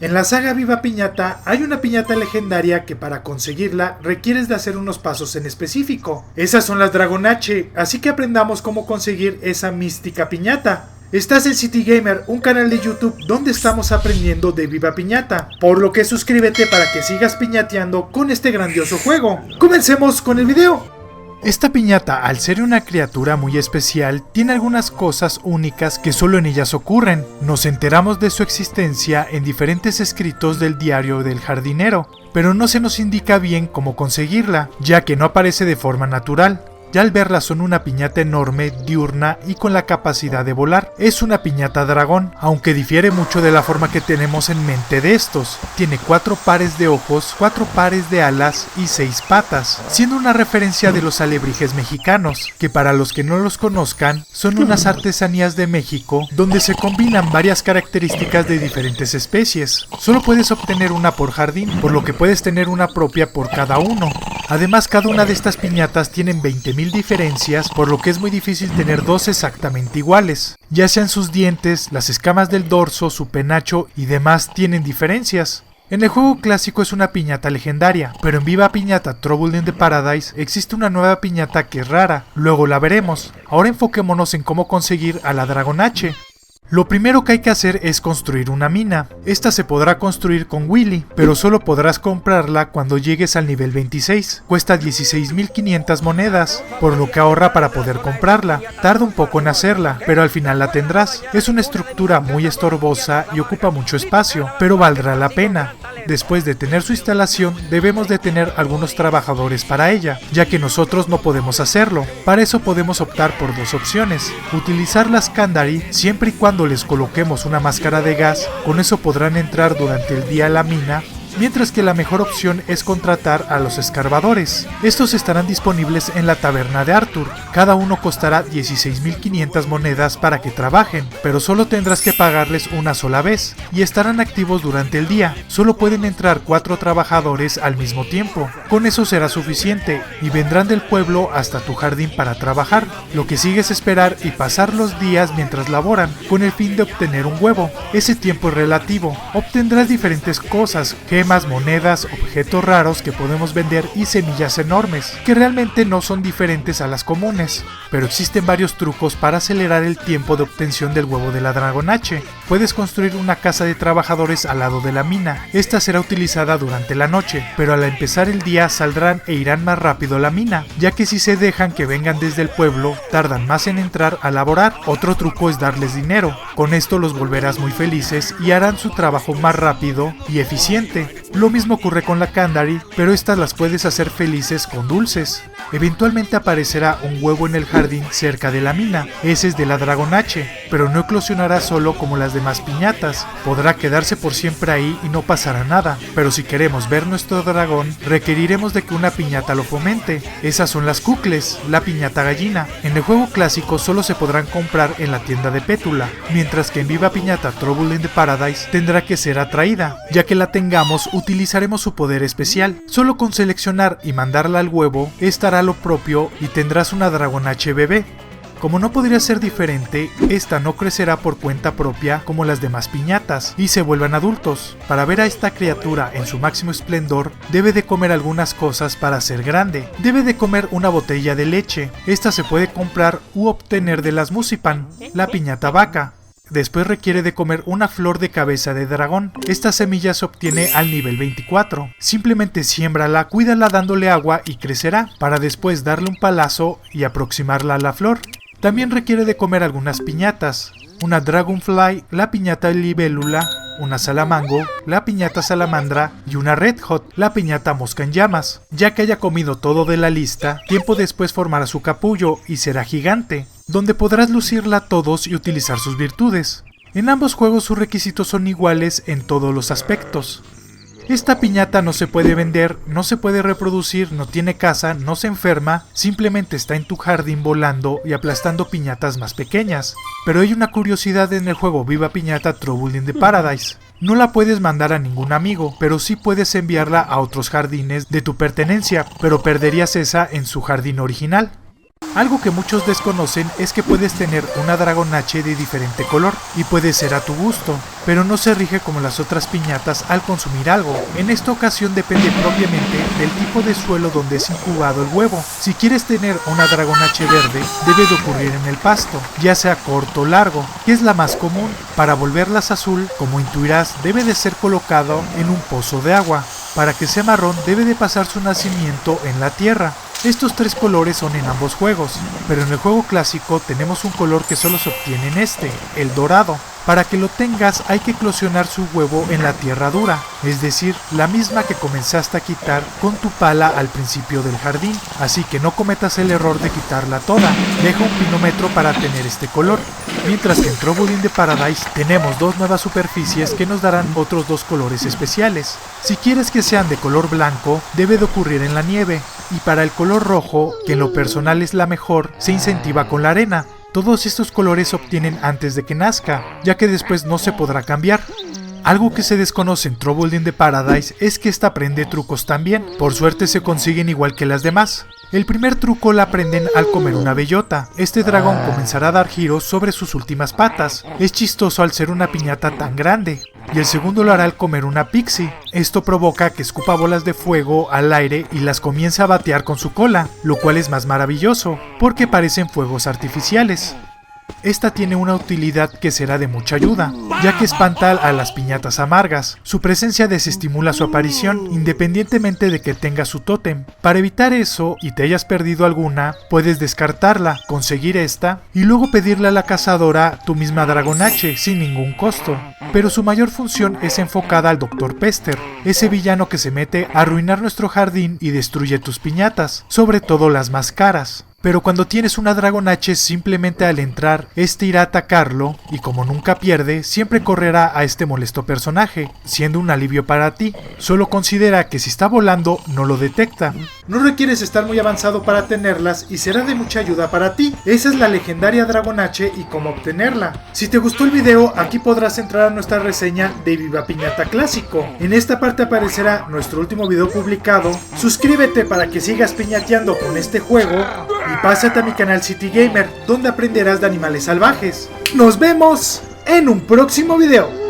En la saga Viva Piñata hay una piñata legendaria que para conseguirla requieres de hacer unos pasos en específico. Esas son las Dragon H, así que aprendamos cómo conseguir esa mística piñata. Estás en City Gamer, un canal de YouTube donde estamos aprendiendo de Viva Piñata, por lo que suscríbete para que sigas piñateando con este grandioso juego. ¡Comencemos con el video! Esta piñata, al ser una criatura muy especial, tiene algunas cosas únicas que solo en ellas ocurren. Nos enteramos de su existencia en diferentes escritos del diario del jardinero, pero no se nos indica bien cómo conseguirla, ya que no aparece de forma natural. Ya al verla son una piñata enorme, diurna y con la capacidad de volar. Es una piñata dragón, aunque difiere mucho de la forma que tenemos en mente de estos. Tiene 4 pares de ojos, 4 pares de alas y 6 patas, siendo una referencia de los alebrijes mexicanos, que para los que no los conozcan, son unas artesanías de México donde se combinan varias características de diferentes especies. Solo puedes obtener una por jardín, por lo que puedes tener una propia por cada uno. Además, cada una de estas piñatas tienen 20.000 diferencias, por lo que es muy difícil tener dos exactamente iguales. Ya sean sus dientes, las escamas del dorso, su penacho y demás tienen diferencias. En el juego clásico es una piñata legendaria, pero en Viva Piñata Trouble in the Paradise existe una nueva piñata que es rara, luego la veremos. Ahora enfoquémonos en cómo conseguir a la Dragon H. Lo primero que hay que hacer es construir una mina. Esta se podrá construir con Willy, pero solo podrás comprarla cuando llegues al nivel 26. Cuesta 16.500 monedas, por lo que ahorra para poder comprarla. Tarda un poco en hacerla, pero al final la tendrás. Es una estructura muy estorbosa y ocupa mucho espacio, pero valdrá la pena. Después de tener su instalación, debemos de tener algunos trabajadores para ella, ya que nosotros no podemos hacerlo. Para eso podemos optar por dos opciones: utilizar las Kandari siempre y cuando les coloquemos una máscara de gas, con eso podrán entrar durante el día a la mina, mientras que la mejor opción es contratar a los escarbadores. Estos estarán disponibles en la taberna de Arthur. Cada uno costará 16.500 monedas para que trabajen, pero solo tendrás que pagarles una sola vez, y estarán activos durante el día. Solo pueden entrar 4 trabajadores al mismo tiempo. Con eso será suficiente, y vendrán del pueblo hasta tu jardín para trabajar. Lo que sigue es esperar y pasar los días mientras laboran, con el fin de obtener un huevo. Ese tiempo es relativo. Obtendrás diferentes cosas, gemas, monedas, objetos raros que podemos vender y semillas enormes, que realmente no son diferentes a las comunes, pero existen varios trucos para acelerar el tiempo de obtención del huevo de la Dragon H. Puedes construir una casa de trabajadores al lado de la mina. Esta será utilizada durante la noche, pero al empezar el día saldrán e irán más rápido a la mina, ya que si se dejan que vengan desde el pueblo, tardan más en entrar a laborar. Otro truco es darles dinero. Con esto los volverás muy felices y harán su trabajo más rápido y eficiente. Lo mismo ocurre con la Kandari, pero estas las puedes hacer felices con dulces. Eventualmente aparecerá un huevo en el jardín cerca de la mina. Ese es de la Dragon H, pero no eclosionará solo como las demás piñatas. Podrá quedarse por siempre ahí y no pasará nada, pero si queremos ver nuestro dragón, requeriremos de que una piñata lo fomente. Esas son las Kukles, la piñata gallina. En el juego clásico solo se podrán comprar en la tienda de Pétula, mientras que en Viva Piñata Trouble in the Paradise tendrá que ser atraída. Ya que la tengamos, utilizaremos su poder especial. Solo con seleccionar y mandarla al huevo, estará lo propio y tendrás una Dragon H bebé. Como no podría ser diferente, esta no crecerá por cuenta propia como las demás piñatas y se vuelvan adultos. Para ver a esta criatura en su máximo esplendor, debe de comer algunas cosas para ser grande. Debe de comer una botella de leche. Esta se puede comprar u obtener de las Musipan, la piñata vaca. Después requiere de comer una flor de cabeza de dragón. Esta semilla se obtiene al nivel 24. Simplemente siémbrala, cuídala dándole agua y crecerá, para después darle un palazo y aproximarla a la flor. También requiere de comer algunas piñatas: una Dragonfly, la piñata libélula, una Salamango, la piñata salamandra y una Red Hot, la piñata mosca en llamas. Ya que haya comido todo de la lista, tiempo después formará su capullo y será gigante, donde podrás lucirla a todos y utilizar sus virtudes. En ambos juegos sus requisitos son iguales en todos los aspectos. Esta piñata no se puede vender, no se puede reproducir, no tiene casa, no se enferma, simplemente está en tu jardín volando y aplastando piñatas más pequeñas. Pero hay una curiosidad en el juego Viva Piñata Trouble in the Paradise. No la puedes mandar a ningún amigo, pero sí puedes enviarla a otros jardines de tu pertenencia, pero perderías esa en su jardín original. Algo que muchos desconocen es que puedes tener una Dragon H de diferente color y puede ser a tu gusto, pero no se rige como las otras piñatas al consumir algo. En esta ocasión depende propiamente del tipo de suelo donde es incubado el huevo. Si quieres tener una Dragon H verde, debe de ocurrir en el pasto, ya sea corto o largo, que es la más común. Para volverlas azul, como intuirás, debe de ser colocado en un pozo de agua. Para que sea marrón, debe de pasar su nacimiento en la tierra. Estos tres colores son en ambos juegos, pero en el juego clásico tenemos un color que solo se obtiene en este, el dorado. Para que lo tengas hay que eclosionar su huevo en la tierra dura, es decir, la misma que comenzaste a quitar con tu pala al principio del jardín, así que no cometas el error de quitarla toda, deja un pinómetro para tener este color. Mientras que en Trouble in the Paradise tenemos dos nuevas superficies que nos darán otros dos colores especiales. Si quieres que sean de color blanco, debe de ocurrir en la nieve, y para el color rojo, que en lo personal es la mejor, se incentiva con la arena. Todos estos colores se obtienen antes de que nazca, ya que después no se podrá cambiar. Algo que se desconoce en Trouble in the Paradise es que esta aprende trucos también, por suerte se consiguen igual que las demás. El primer truco la aprenden al comer una bellota. Este dragón comenzará a dar giros sobre sus últimas patas. Es chistoso al ser una piñata tan grande. Y el segundo lo hará al comer una pixie. Esto provoca que escupa bolas de fuego al aire y las comience a batear con su cola, lo cual es más maravilloso, porque parecen fuegos artificiales. Esta tiene una utilidad que será de mucha ayuda, ya que espanta a las piñatas amargas. Su presencia desestimula su aparición, independientemente de que tenga su tótem. Para evitar eso, y te hayas perdido alguna, puedes descartarla, conseguir esta, y luego pedirle a la cazadora tu misma Dragon H, sin ningún costo. Pero su mayor función es enfocada al Dr. Pester, ese villano que se mete a arruinar nuestro jardín y destruye tus piñatas, sobre todo las más caras. Pero cuando tienes una Dragon H, simplemente al entrar, este irá a atacarlo, y como nunca pierde, siempre correrá a este molesto personaje, siendo un alivio para ti. Solo considera que si está volando, no lo detecta. No requieres estar muy avanzado para tenerlas y será de mucha ayuda para ti. Esa es la legendaria Dragon H y cómo obtenerla. Si te gustó el video, aquí podrás entrar a nuestra reseña de Viva Piñata Clásico. En esta parte aparecerá nuestro último video publicado. Suscríbete para que sigas piñateando con este juego. Y pásate a mi canal City Gamer, donde aprenderás de animales salvajes. ¡Nos vemos en un próximo video!